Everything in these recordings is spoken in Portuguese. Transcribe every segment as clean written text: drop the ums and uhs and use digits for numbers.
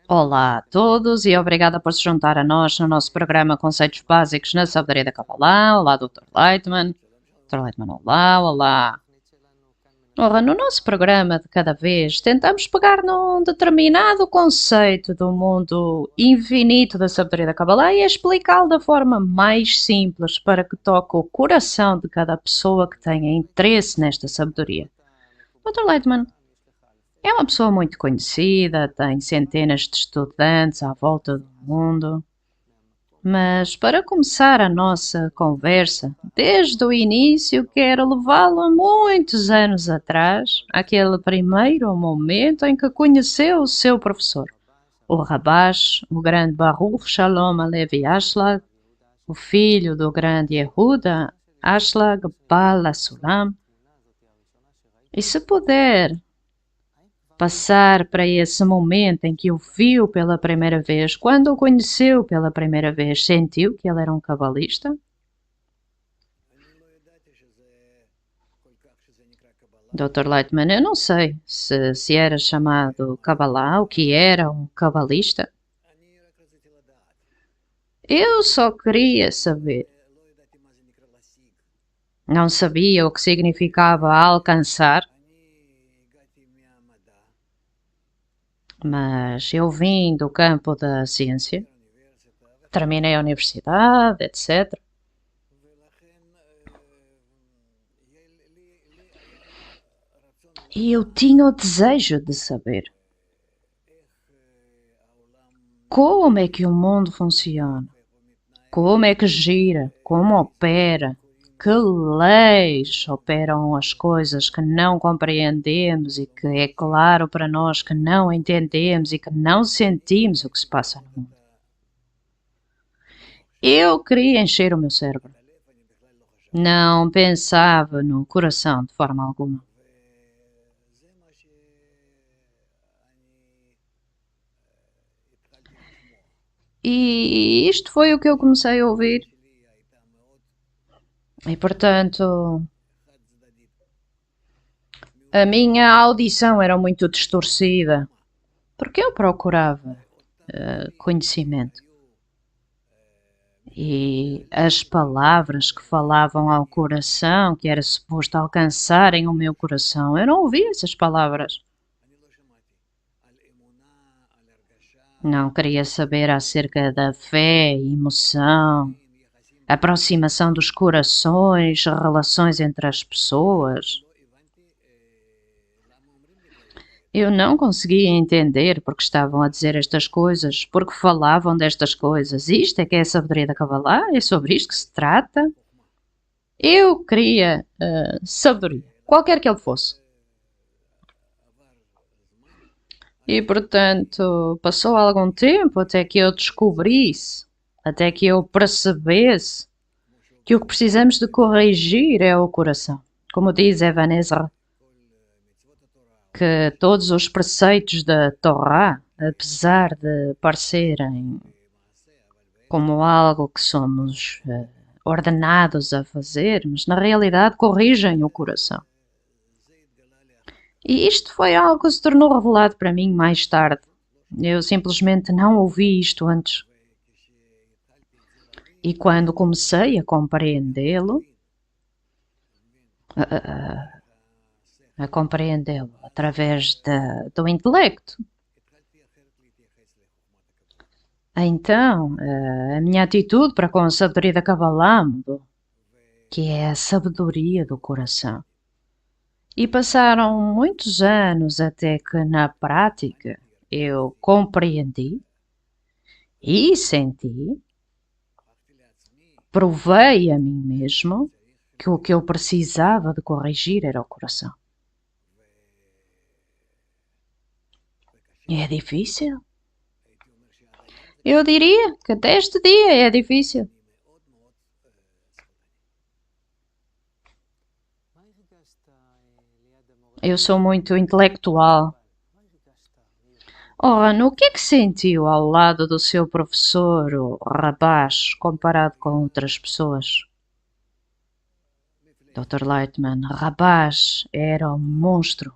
Olá a todos e obrigada por se juntar a nós no nosso programa Conceitos Básicos na Sabedoria da Kabbalah. Olá, Dr. Leitman. Dr. Leitman, olá, olá. Ora, no nosso programa de cada vez tentamos pegar num determinado conceito do mundo infinito da Sabedoria da Kabbalah e explicá-lo da forma mais simples para que toque o coração de cada pessoa que tenha interesse nesta sabedoria. Dr. Leitman, é uma pessoa muito conhecida, tem centenas de estudantes à volta do mundo. Mas para começar a nossa conversa, desde o início, quero levá-lo a muitos anos atrás, aquele primeiro momento em que conheceu o seu professor, o Rabash, o grande Baruch Shalom Alevi Ashlag, o filho do grande Yehuda Ashlag Bala Sulam. E se puder passar para esse momento em que o viu pela primeira vez, quando o conheceu pela primeira vez, sentiu que ele era um cabalista? Dr. Leitman, eu não sei se era chamado Kabbalah, o que era um cabalista. Eu só queria saber. Não sabia o que significava alcançar, mas eu vim do campo da ciência, terminei a universidade, etc. E eu tinha o desejo de saber como é que o mundo funciona, como é que gira, como opera, que leis operam as coisas que não compreendemos e que é claro para nós que não entendemos e que não sentimos o que se passa no mundo. Eu queria encher o meu cérebro. Não pensava no coração de forma alguma. E isto foi o que eu comecei a ouvir. E portanto, a minha audição era muito distorcida, porque eu procurava conhecimento. E as palavras que falavam ao coração, que era suposto alcançarem o meu coração, eu não ouvia essas palavras. Não queria saber acerca da fé, emoção, aproximação dos corações, relações entre as pessoas. Eu não conseguia entender porque estavam a dizer estas coisas, porque falavam destas coisas. Isto é que é a sabedoria da Kabbalah? É sobre isto que se trata? Eu queria sabedoria, qualquer que ele fosse. E, portanto, passou algum tempo até que eu descobrisse, até que eu percebesse que o que precisamos de corrigir é o coração. Como diz Evan Ezra, que todos os preceitos da Torá, apesar de parecerem como algo que somos ordenados a fazer, mas na realidade corrigem o coração. E isto foi algo que se tornou revelado para mim mais tarde. Eu simplesmente não ouvi isto antes. E quando comecei a compreendê-lo, a compreendê-lo através do intelecto, então a minha atitude para com a sabedoria da Kabbalah mudou, que é a sabedoria do coração. E passaram muitos anos até que, na prática, eu compreendi e senti, provei a mim mesmo que o que eu precisava de corrigir era o coração. E é difícil? Eu diria que até este dia é difícil. Eu sou muito intelectual. Ora, no que é que sentiu ao lado do seu professor, o rapaz, comparado com outras pessoas? Dr. Lightman, rapaz era um monstro,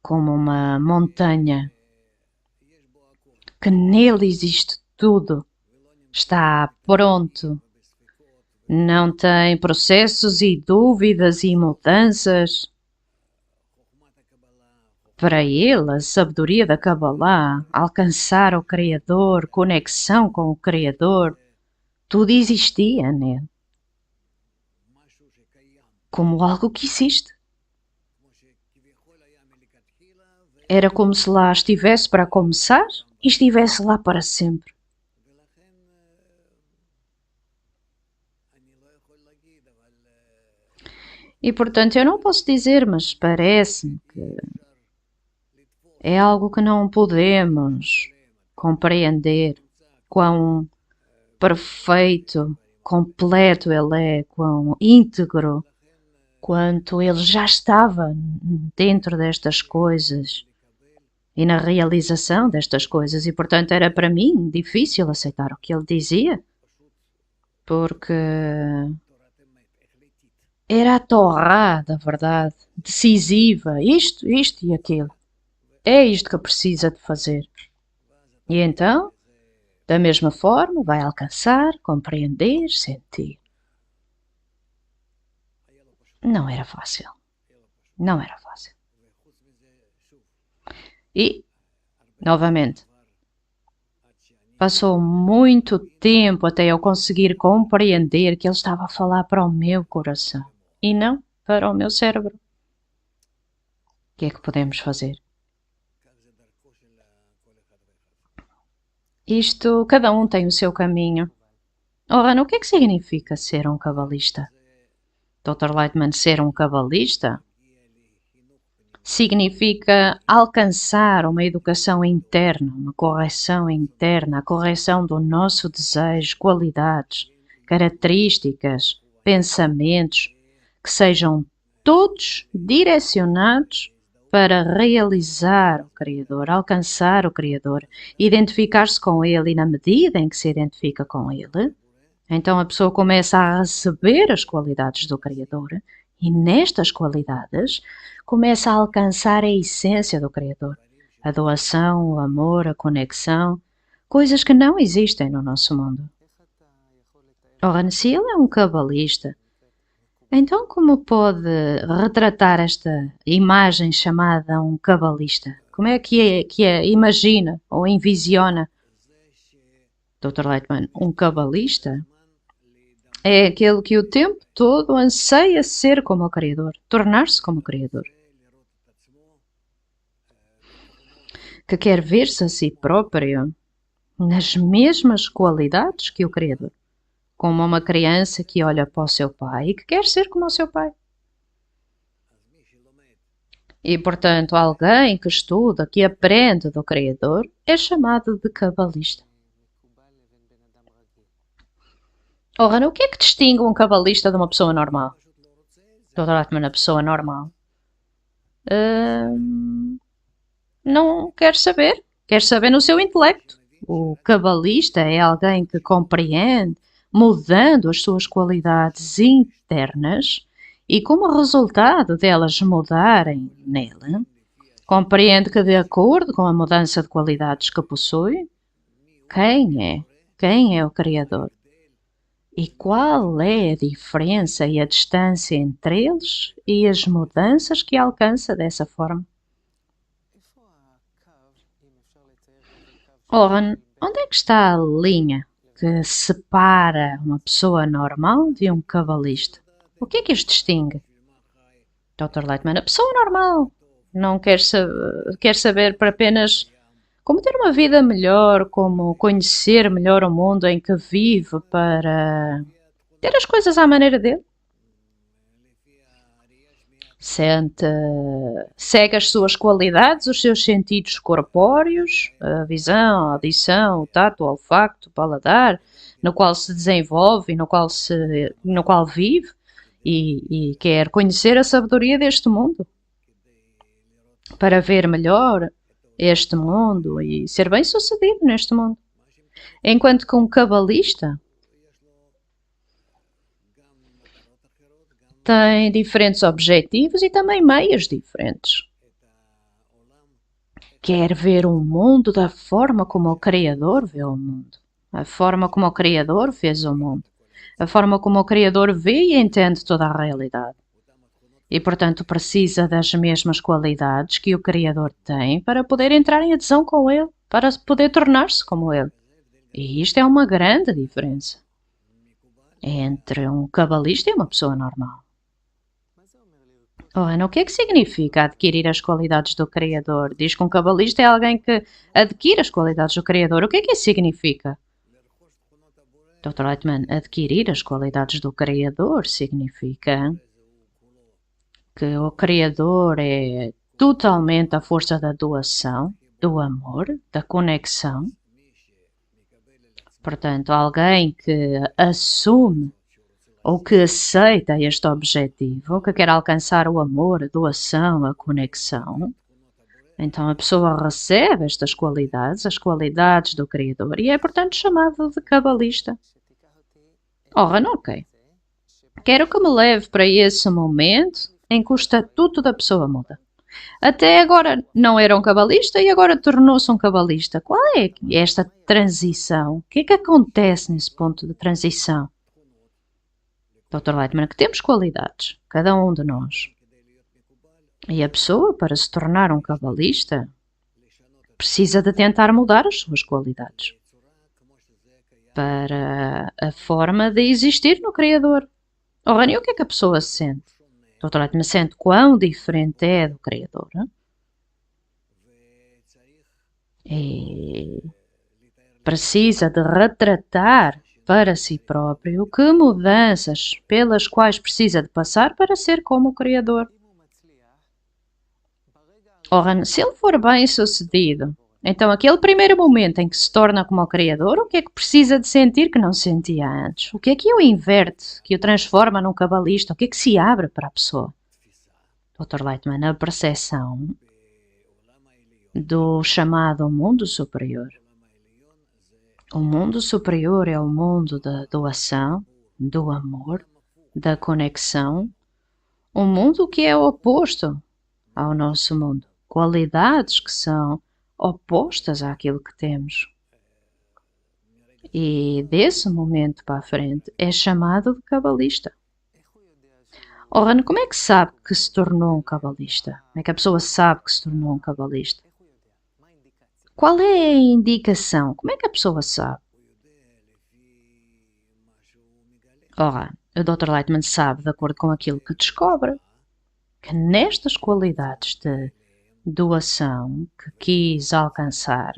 como uma montanha. que nele existe tudo, está pronto, não tem processos e dúvidas e mudanças. Para ele, a sabedoria da Kabbalah, alcançar o Criador, conexão com o Criador, tudo existia nele, como algo que existe. Era como se lá estivesse para começar e estivesse lá para sempre. E portanto eu não posso dizer, mas parece-me que é algo que não podemos compreender quão perfeito, completo ele é, quão íntegro, quanto ele já estava dentro destas coisas e na realização destas coisas, e portanto era para mim difícil aceitar o que ele dizia, porque era a Torá da verdade, decisiva, isto e aquilo. É isto que precisa de fazer. E então, da mesma forma, vai alcançar, compreender, sentir. Não era fácil. Não era fácil. E, novamente, passou muito tempo até eu conseguir compreender que ele estava a falar para o meu coração e não para o meu cérebro. O que é que podemos fazer? Isto, cada um tem o seu caminho. Ora, o que é que significa ser um cabalista? Dr. Lightman, ser um cabalista significa alcançar uma educação interna, uma correção interna, a correção do nosso desejo, qualidades, características, pensamentos, que sejam todos direcionados para realizar o Criador, alcançar o Criador, identificar-se com Ele, e na medida em que se identifica com Ele, então a pessoa começa a receber as qualidades do Criador, e nestas qualidades começa a alcançar a essência do Criador, a doação, o amor, a conexão, coisas que não existem no nosso mundo. Ora, se ele é um cabalista, então como pode retratar esta imagem chamada um cabalista? Como é que imagina ou envisiona, Dr. Lightman, um cabalista? É aquele que o tempo todo anseia ser como o Criador, tornar-se como o Criador. Que quer ver-se a si próprio nas mesmas qualidades que o Criador. Como uma criança que olha para o seu pai e que quer ser como o seu pai. E, portanto, alguém que estuda, que aprende do Criador, é chamado de cabalista. Ora, o que é que distingue um cabalista de uma pessoa normal? Dr. Atman, a pessoa normal não quer saber no seu intelecto. O cabalista é alguém que compreende, mudando as suas qualidades internas e, como resultado delas mudarem nele, compreende que, de acordo com a mudança de qualidades que possui, quem é o Criador e qual é a diferença e a distância entre eles e as mudanças que alcança dessa forma. Ora, onde é que está a linha que separa uma pessoa normal de um cabalista? O que é que os distingue? Dr. Lightman, a pessoa normal não quer saber para apenas como ter uma vida melhor, como conhecer melhor o mundo em que vive, para ter as coisas à maneira dele. Segue as suas qualidades, os seus sentidos corpóreos, a visão, a audição, o tato, o olfato, o paladar, no qual se desenvolve, no qual vive, e quer conhecer a sabedoria deste mundo para ver melhor este mundo e ser bem sucedido neste mundo. Enquanto que um cabalista tem diferentes objetivos e também meios diferentes. quer ver o mundo da forma como o Criador vê o mundo. A forma como o Criador fez o mundo. A forma como o Criador vê e entende toda a realidade. E, portanto, precisa das mesmas qualidades que o Criador tem para poder entrar em adesão com Ele, para poder tornar-se como Ele. E isto é uma grande diferença entre um cabalista e uma pessoa normal. Ana, o que é que significa adquirir as qualidades do Criador? Diz que um cabalista é alguém que adquire as qualidades do Criador. O que é que isso significa? Dr. Lightman, adquirir as qualidades do Criador significa que o Criador é totalmente a força da doação, do amor, da conexão. Portanto, alguém que assume ou que aceita este objetivo, que quer alcançar o amor, a doação, a conexão, então a pessoa recebe estas qualidades, as qualidades do Criador, e é, portanto, chamado de cabalista. Ora, não, ok. Quero que me leve para esse momento em que o estatuto da pessoa muda. Até agora não era um cabalista e agora tornou-se um cabalista. Qual é esta transição? O que é que acontece nesse ponto de transição? Dr. Lightman, que temos qualidades, cada um de nós. E a pessoa, para se tornar um cabalista, precisa de tentar mudar as suas qualidades para a forma de existir no Criador. Ora, e o que é que a pessoa sente? Dr. Lightman sente quão diferente é do Criador. E precisa de retratar para si próprio que mudanças pelas quais precisa de passar para ser como o Criador. Ora, se ele for bem sucedido, então aquele primeiro momento em que se torna como o Criador, o que é que precisa de sentir que não sentia antes? O que é que o inverte, que o transforma num cabalista? O que é que se abre para a pessoa? Dr. Lightman, a percepção do chamado mundo superior. O mundo superior é o mundo da doação, do amor, da conexão, um mundo que é oposto ao nosso mundo, qualidades que são opostas àquilo que temos. E desse momento para a frente é chamado de cabalista. Ora, como é que sabe que se tornou um cabalista? Como é que a pessoa sabe que se tornou um cabalista? Qual é a indicação? Como é que a pessoa sabe? Ora, o Dr. Lightman sabe, de acordo com aquilo que descobre, que nestas qualidades de doação que quis alcançar,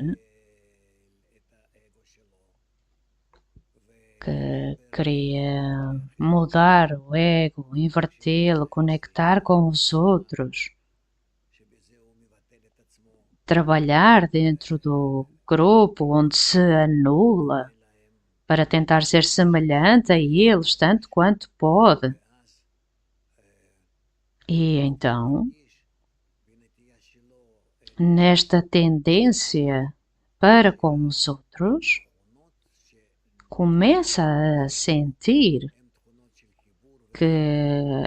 que queria mudar o ego, invertê-lo, conectar com os outros, trabalhar dentro do grupo onde se anula para tentar ser semelhante a eles tanto quanto pode. E então, nesta tendência para com os outros, começa a sentir que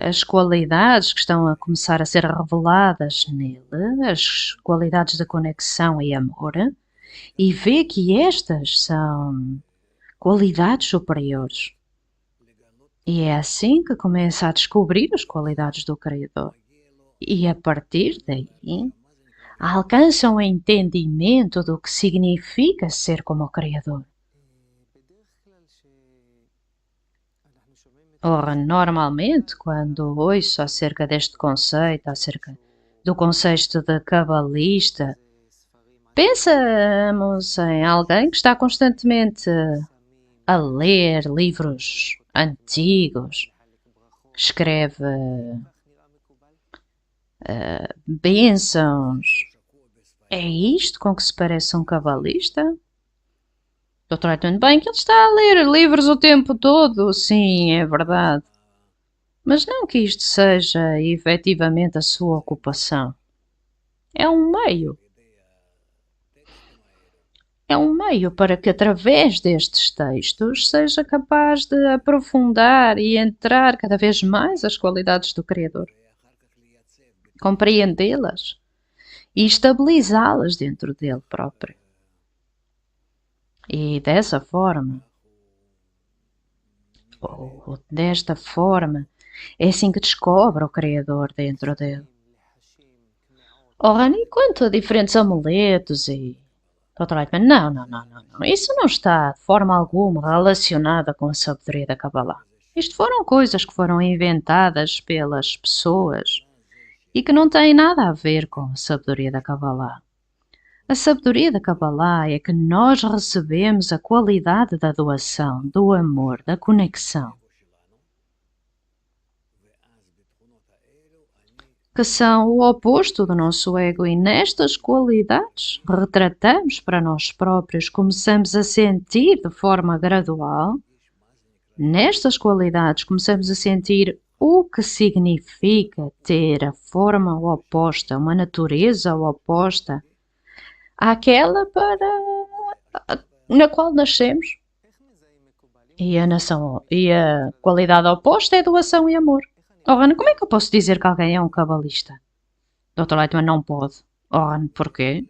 as qualidades que estão a começar a ser reveladas nele, as qualidades de conexão e amor, e vê que estas são qualidades superiores. E é assim que começa a descobrir as qualidades do Criador. E a partir daí, alcançam o entendimento do que significa ser como o Criador. Ora, normalmente, quando ouço acerca deste conceito, acerca do conceito de cabalista, pensamos em alguém que está constantemente a ler livros antigos, escreve bênçãos. É isto com que se parece um cabalista? Dr. Lightman, bem que ele está a ler livros o tempo todo, sim, é verdade. Mas não que isto seja efetivamente a sua ocupação. É um meio. É um meio para que através destes textos seja capaz de aprofundar e entrar cada vez mais as qualidades do Criador. Compreendê-las e estabilizá-las dentro dele próprio. E dessa forma, ou desta forma, é assim que descobre o Criador dentro dele. Ora, e quanto a diferentes amuletos e... Dr. Lightman, não. Isso não está de forma alguma relacionada com a sabedoria da Kabbalah. Isto foram coisas que foram inventadas pelas pessoas e que não têm nada a ver com a sabedoria da Kabbalah. A sabedoria da Kabbalah é que nós recebemos a qualidade da doação, do amor, da conexão, que são o oposto do nosso ego, e nestas qualidades retratamos para nós próprios, começamos a sentir de forma gradual, nestas qualidades começamos a sentir o que significa ter a forma oposta, uma natureza oposta àquela na qual nascemos. E a qualidade oposta é doação e amor. Ana, como é que eu posso dizer que alguém é um cabalista? Dr. Lightman não pode. Ana, porquê?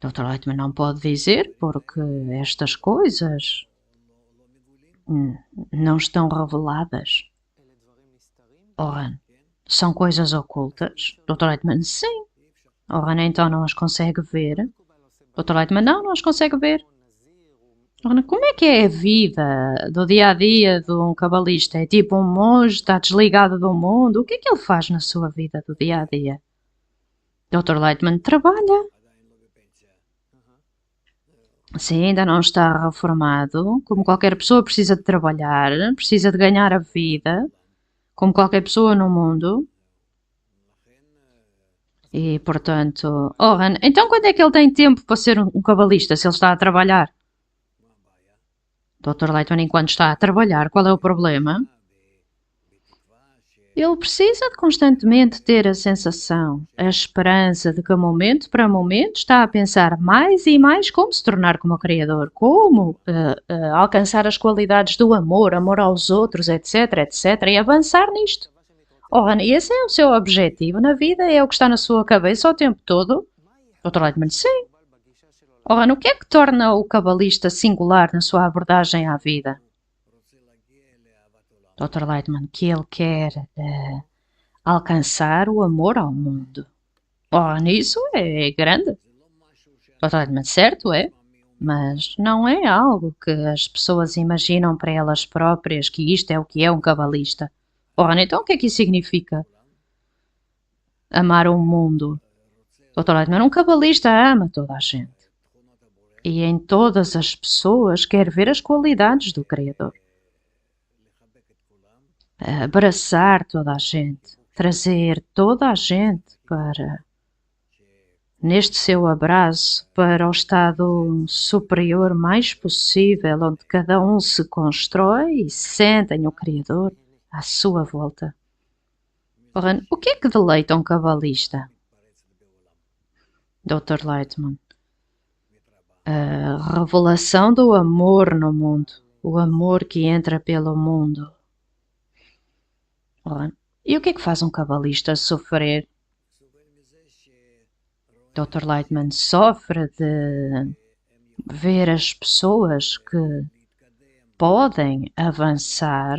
Dr. Lightman não pode dizer porque estas coisas não estão reveladas. Ana, são coisas ocultas? Dr. Lightman, sim. Ana, então não as consegue ver? Dr. Lightman, não as consegue ver. Como é que é a vida do dia-a-dia de um cabalista? É tipo um monge, está desligado do mundo? O que é que ele faz na sua vida do dia-a-dia? Dr. Lightman trabalha. Sim, ainda não está reformado. Como qualquer pessoa precisa de trabalhar, precisa de ganhar a vida, como qualquer pessoa no mundo. E, portanto... então quando é que ele tem tempo para ser um cabalista, se ele está a trabalhar? Dr. Lightman, enquanto está a trabalhar, qual é o problema? Ele precisa de constantemente ter a sensação, a esperança de que momento para momento está a pensar mais e mais como se tornar como o Criador, como alcançar as qualidades do amor, amor aos outros, etc, e avançar nisto. E esse é o seu objetivo na vida? É o que está na sua cabeça o tempo todo? Dr. Lightman, sim. O que é que torna o cabalista singular na sua abordagem à vida? Dr. Lightman, que ele quer alcançar o amor ao mundo. Nisso é grande. Dr. Lightman, certo é, mas não é algo que as pessoas imaginam para elas próprias que isto é o que é um cabalista. Então o que é que isso significa? Amar o mundo. Dr. Lightman, um cabalista ama toda a gente. E em todas as pessoas quer ver as qualidades do Criador. Abraçar toda a gente, trazer toda a gente para, neste seu abraço, para o estado superior mais possível, onde cada um se constrói e sentem o Criador à sua volta. O que é que deleita um cabalista? Dr. Lightman, a revelação do amor no mundo, o amor que entra pelo mundo. E o que é que faz um cabalista sofrer? Dr. Lightman sofre de ver as pessoas que podem avançar,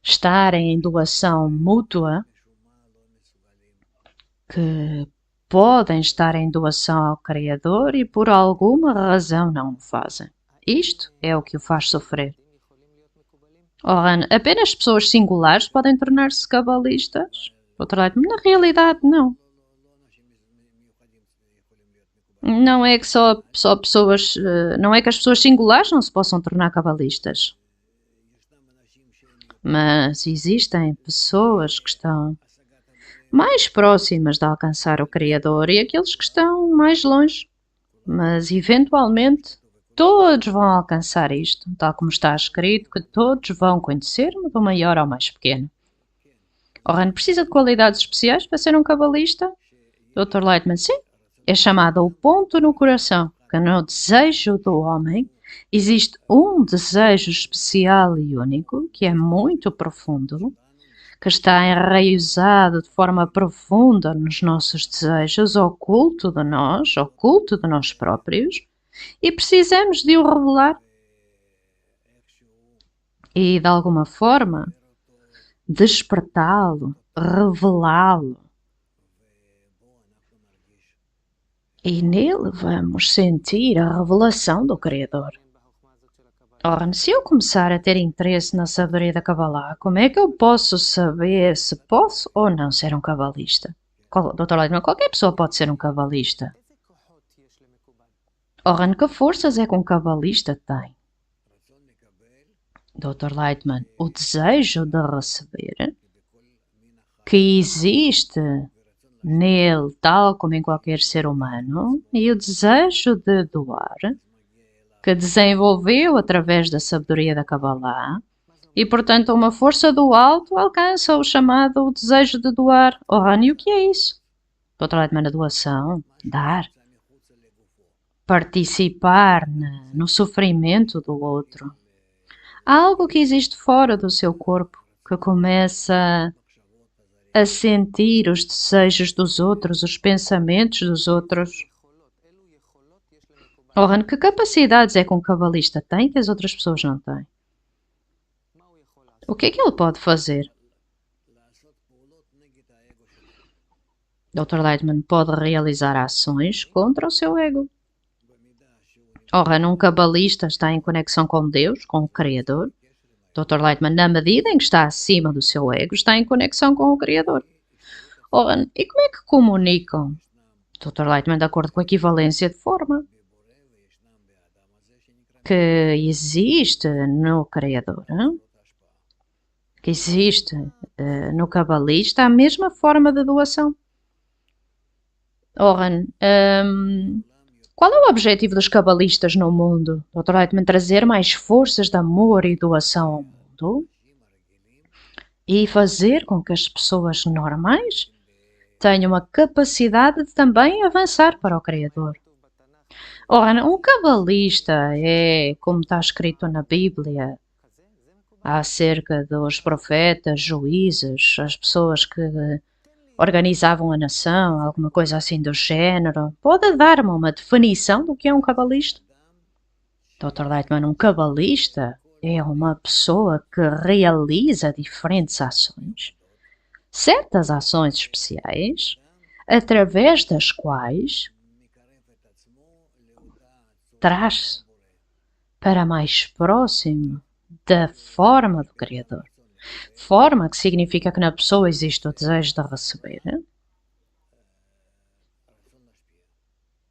estarem em doação mútua, que podem estar em doação ao Criador e por alguma razão não o fazem. Isto é o que o faz sofrer. Apenas pessoas singulares podem tornar-se cabalistas? Dr. Lightman, na realidade não. Não é que só pessoas, não é que as pessoas singulares não se possam tornar cabalistas. Mas existem pessoas que estão mais próximas de alcançar o Criador e aqueles que estão mais longe. Mas eventualmente todos vão alcançar isto, tal como está escrito, que todos vão conhecer-me, do maior ao mais pequeno. Precisa de qualidades especiais para ser um cabalista? Dr. Lightman, sim. É chamado o ponto no coração, que no desejo do homem existe um desejo especial e único, que é muito profundo, que está enraizado de forma profunda nos nossos desejos, oculto de nós próprios, e precisamos de o revelar e, de alguma forma, despertá-lo, revelá-lo. E nele vamos sentir a revelação do Criador. Ora, se eu começar a ter interesse na sabedoria da Kabbalah, como é que eu posso saber se posso ou não ser um cabalista? Dr. Leitman, qualquer pessoa pode ser um cabalista. Ora, que forças é que um cabalista tem? Dr. Leitman, o desejo de receber, que existe nele, tal como em qualquer ser humano, e o desejo de doar, que desenvolveu através da sabedoria da Kabbalah, e portanto uma força do alto alcança o chamado desejo de doar. E o que é isso? Dr. Leitman, a doação, dar, participar no sofrimento do outro. Há algo que existe fora do seu corpo, que começa a sentir os desejos dos outros, os pensamentos dos outros. Que capacidades é que um cabalista tem que as outras pessoas não têm? O que é que ele pode fazer? Dr. Leitman pode realizar ações contra o seu ego. Um cabalista está em conexão com Deus, com o Criador. Dr. Leitman, na medida em que está acima do seu ego, está em conexão com o Criador. E como é que comunicam? Dr. Leitman, de acordo com a equivalência de forma que existe no Criador, que existe no cabalista, a mesma forma de doação. Qual é o objetivo dos cabalistas no mundo? Dr. Leitman, trazer mais forças de amor e doação ao mundo e fazer com que as pessoas normais tenham a capacidade de também avançar para o Criador. Um cabalista é, como está escrito na Bíblia, acerca dos profetas, juízes, as pessoas que organizavam a nação, alguma coisa assim do género. Pode dar-me uma definição do que é um cabalista? Dr. Leitman, um cabalista é uma pessoa que realiza diferentes ações, certas ações especiais, através das quais traz para mais próximo da forma do Criador. Forma que significa que na pessoa existe o desejo de receber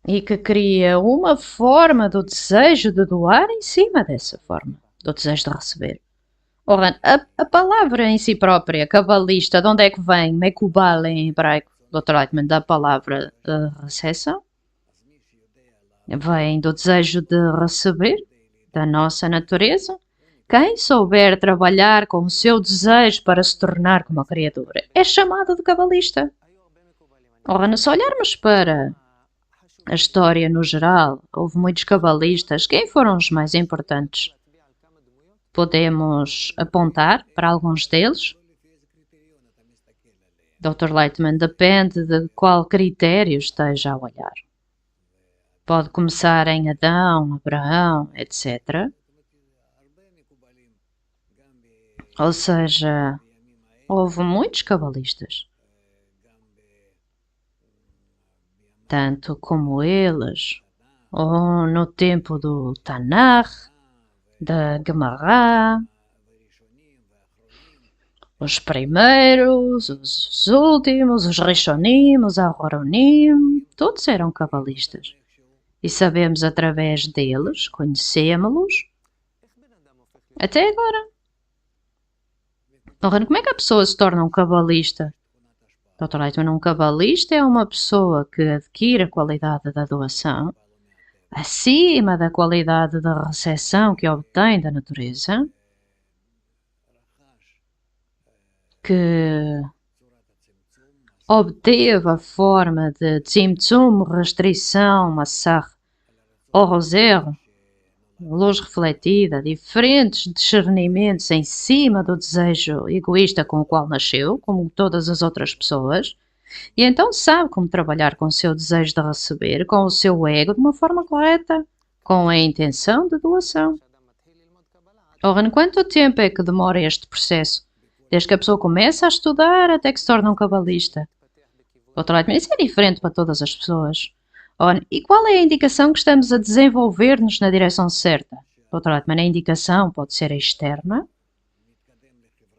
e que cria uma forma do desejo de doar em cima dessa forma, do desejo de receber. A palavra em si própria, cabalista, de onde é que vem? Mekubal em hebraico, Dr. Leitman, da palavra recepção? Vem do desejo de receber, da nossa natureza. Quem souber trabalhar com o seu desejo para se tornar como a Criadora é chamado de cabalista. Se olharmos para a história no geral, houve muitos cabalistas. Quem foram os mais importantes? Podemos apontar para alguns deles? Dr. Leitman, depende de qual critério esteja a olhar. Pode começar em Adão, Abraão, etc. Ou seja, houve muitos cabalistas. Tanto como eles, ou no tempo do Tanakh, da Gemara, os primeiros, os últimos, os Rishonim, os Aharonim, todos eram cabalistas. E sabemos através deles, conhecemos-los, até agora. Como é que a pessoa se torna um cabalista? Dr. Leitman, um cabalista é uma pessoa que adquire a qualidade da doação acima da qualidade da recepção que obtém da natureza, que obteve a forma de tzimtzum, restrição, massach, ou zero, luz refletida, diferentes discernimentos em cima do desejo egoísta com o qual nasceu, como todas as outras pessoas, e então sabe como trabalhar com o seu desejo de receber, com o seu ego, de uma forma correta, com a intenção de doação. Ora, quanto tempo é que demora este processo? Desde que a pessoa começa a estudar até que se torna um cabalista. Outro lado, isso é diferente para todas as pessoas. Ora, e qual é a indicação que estamos a desenvolver-nos na direção certa? Outro lado, a indicação pode ser externa,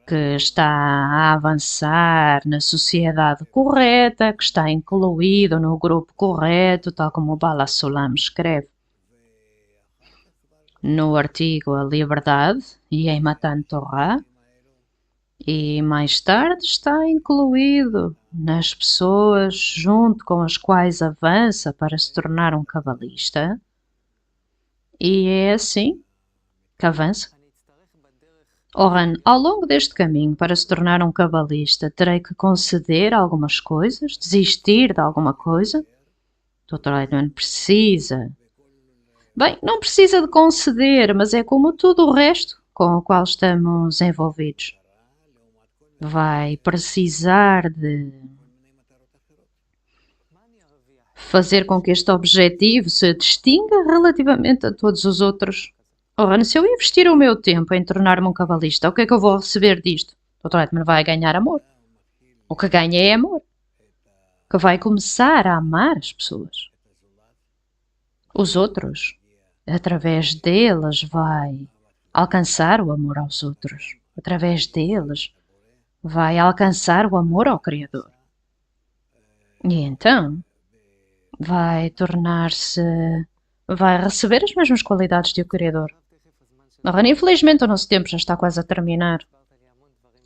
que está a avançar na sociedade correta, que está incluído no grupo correto, tal como o Bala Sulam escreve no artigo A Liberdade e em Matan Torah, e mais tarde está incluído nas pessoas junto com as quais avança para se tornar um cabalista, e é assim que avança. Ora, ao longo deste caminho para se tornar um cabalista, terei que conceder algumas coisas, desistir de alguma coisa. Dr. Lightman precisa. Bem, não precisa de conceder, mas é como tudo o resto com o qual estamos envolvidos. Vai precisar de fazer com que este objetivo se distinga relativamente a todos os outros. Ora, se eu investir o meu tempo em tornar-me um cabalista, o que é que eu vou receber disto? O Dr. Lightman vai ganhar amor. O que ganha é amor. Que vai começar a amar as pessoas. Os outros, através deles, vai alcançar o amor aos outros. Através deles, vai alcançar o amor ao Criador. E então, vai tornar-se... vai receber as mesmas qualidades do Criador. Ora, infelizmente o nosso tempo já está quase a terminar.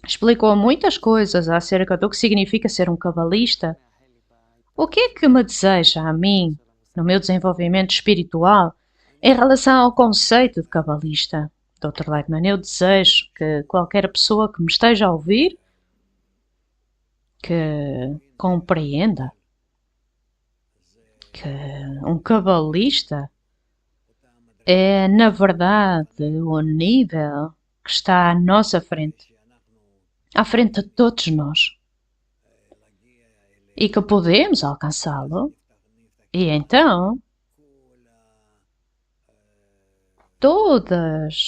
Explicou muitas coisas acerca do que significa ser um cabalista. O que é que me deseja a mim, no meu desenvolvimento espiritual, em relação ao conceito de cabalista? Dr. Lightman, eu desejo que qualquer pessoa que me esteja a ouvir que compreenda que um cabalista é, na verdade, o nível que está à nossa frente, à frente de todos nós, e que podemos alcançá-lo, e então todas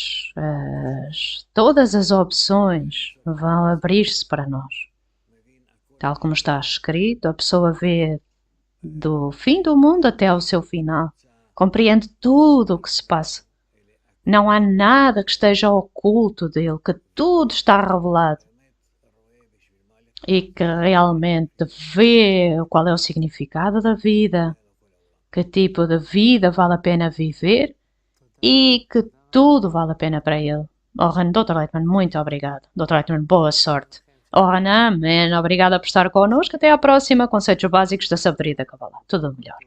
as opções vão abrir-se para nós. Tal como está escrito, a pessoa vê do fim do mundo até ao seu final. Compreende tudo o que se passa. Não há nada que esteja oculto dele, que tudo está revelado. E que realmente vê qual é o significado da vida, que tipo de vida vale a pena viver e que tudo vale a pena para ele. Dr. Lightman, muito obrigado. Dr. Lightman, boa sorte. Amém. Obrigada por estar connosco. Até à próxima. Conceitos básicos da sabedoria da Kabbalah. Tudo melhor.